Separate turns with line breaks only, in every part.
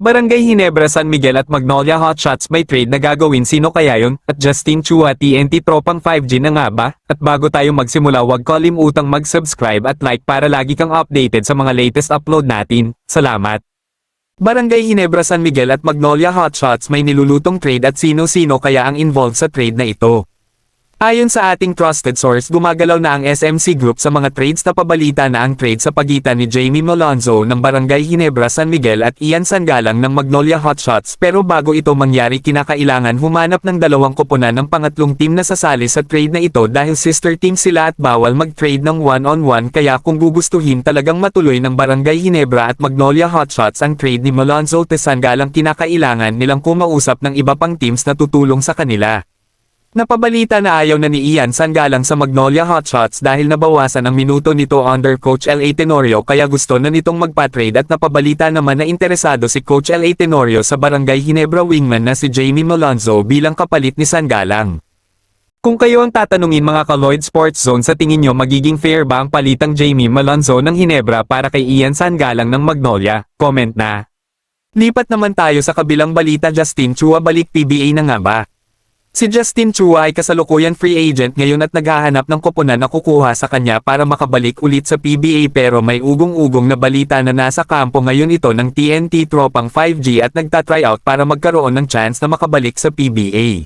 Barangay Ginebra San Miguel at Magnolia Hotshots may trade na gagawin, sino kaya yun? At Justin Chua TNT tropang 5G na nga ba? At bago tayo magsimula, huwag kalimutang mag-subscribe at like para lagi kang updated sa mga latest upload natin. Salamat! Barangay Ginebra San Miguel at Magnolia Hotshots may nilulutong trade at sino-sino kaya ang involved sa trade na ito? Ayon sa ating trusted source, gumagalaw na ang SMC Group sa mga trades na pabalita na ang trade sa pagitan ni Jamie Malonzo ng Barangay Ginebra San Miguel at Ian Sangalang ng Magnolia Hotshots, pero bago ito mangyari kinakailangan humanap ng dalawang koponan ng pangatlong team na sasali sa trade na ito dahil sister team sila at bawal mag-trade ng one-on-one, kaya kung gugustuhin talagang matuloy ng Barangay Ginebra at Magnolia Hotshots ang trade ni Malonzo at Sangalang, kinakailangan nilang kumausap ng iba pang teams na tutulong sa kanila. Napabalita na ayaw na ni Ian Sangalang sa Magnolia Hotshots dahil nabawasan ang minuto nito under Coach L.A. Tenorio, kaya gusto na nitong magpa-trade, at napabalita naman na interesado si Coach L.A. Tenorio sa Barangay Ginebra wingman na si Jamie Malonzo bilang kapalit ni Sangalang. Kung kayo ang tatanungin mga ka-Lloyd Sports Zone, sa tingin nyo magiging fair ba ang palitang Jamie Malonzo ng Ginebra para kay Ian Sangalang ng Magnolia? Comment na. Lipat naman tayo sa kabilang balita. Justin Chua balik PBA na nga ba? Si Justin Chua ay kasalukuyan free agent ngayon at naghahanap ng koponan na kukuha sa kanya para makabalik ulit sa PBA, pero may ugong-ugong na balita na nasa kampo ngayon ito ng TNT tropang 5G at nagtatryout para magkaroon ng chance na makabalik sa PBA.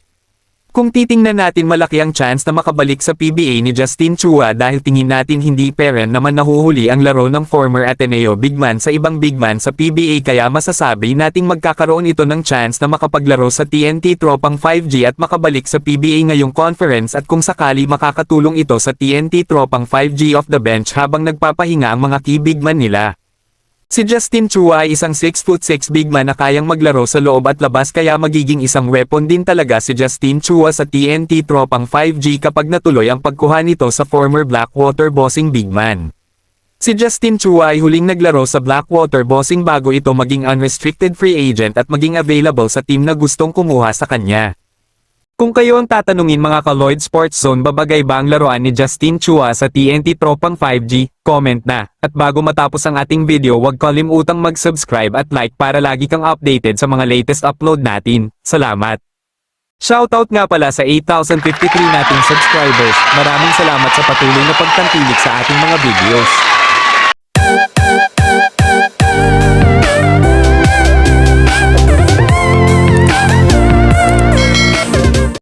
Kung titingnan natin, malaki ang chance na makabalik sa PBA ni Justin Chua dahil tingin natin hindi peren naman nahuhuli ang laro ng former Ateneo bigman sa ibang bigman sa PBA, kaya masasabi nating magkakaroon ito ng chance na makapaglaro sa TNT tropang 5G at makabalik sa PBA ngayong conference, at kung sakali makakatulong ito sa TNT tropang 5G off the bench habang nagpapahinga ang mga key bigman nila. Si Justin Chua ay isang 6'6" bigman na kayang maglaro sa loob at labas, kaya magiging isang weapon din talaga si Justin Chua sa TNT tropang 5G kapag natuloy ang pagkuha nito sa former Blackwater Bossing bigman. Si Justin Chua ay huling naglaro sa Blackwater Bossing bago ito maging unrestricted free agent at maging available sa team na gustong kumuha sa kanya. Kung kayo ang tatanungin mga ka-Lloyd Sports Zone, babagay ba ang laruan ni Justin Chua sa TNT tropang 5G? Comment na. At bago matapos ang ating video, huwag kalimutang mag-subscribe at like para lagi kang updated sa mga latest upload natin. Salamat! Shoutout nga pala sa 8,053 nating subscribers. Maraming salamat sa patuloy na pagtangkilik sa ating mga videos.